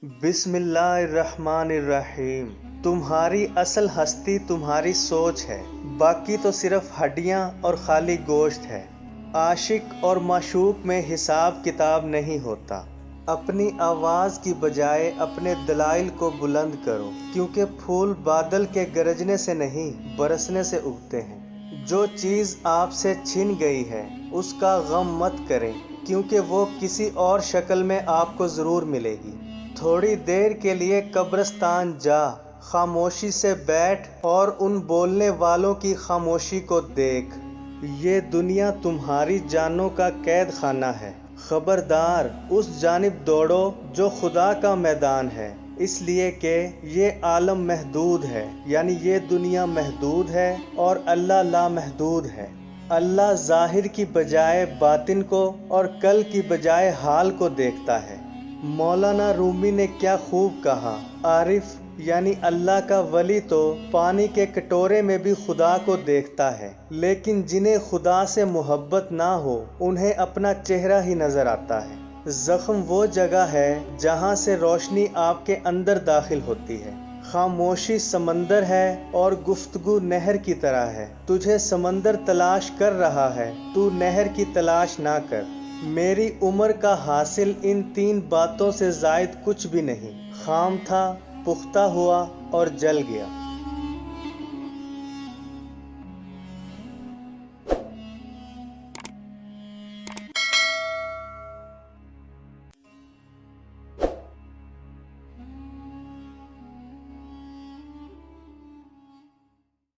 बिस्मिल्लाहिर्रहमानिर्रहीम। तुम्हारी असल हस्ती तुम्हारी सोच है, बाकी तो सिर्फ हड्डियां और खाली गोश्त है। आशिक और माशूक में हिसाब किताब नहीं होता। अपनी आवाज़ की बजाय अपने दलाइल को बुलंद करो, क्योंकि फूल बादल के गरजने से नहीं बरसने से उगते हैं। जो चीज़ आपसे छिन गई है उसका गम मत करें, क्योंकि वो किसी और शक्ल में आपको ज़रूर मिलेगी। थोड़ी देर के लिए कब्रिस्तान जा, खामोशी से बैठ और उन बोलने वालों की खामोशी को देख। ये दुनिया तुम्हारी जानों का कैद खाना है। खबरदार उस जानिब दौड़ो जो खुदा का मैदान है, इसलिए कि ये आलम महदूद है, यानी ये दुनिया महदूद है और अल्लाह लामहदूद है। अल्लाह ज़ाहिर की बजाय बातिन को और कल की बजाय हाल को देखता है। मौलाना रूमी ने क्या खूब कहा, आरिफ यानी अल्लाह का वली तो पानी के कटोरे में भी खुदा को देखता है, लेकिन जिन्हें खुदा से मोहब्बत ना हो उन्हें अपना चेहरा ही नजर आता है। जख्म वो जगह है जहाँ से रोशनी आपके अंदर दाखिल होती है। खामोशी समंदर है और गुफ्तगू नहर की तरह है। तुझे समंदर तलाश कर रहा है, तू नहर की तलाश ना कर। मेरी उम्र का हासिल इन 3 बातों से ज़ायद कुछ भी नहीं। खाम था, पुख्ता हुआ और जल गया।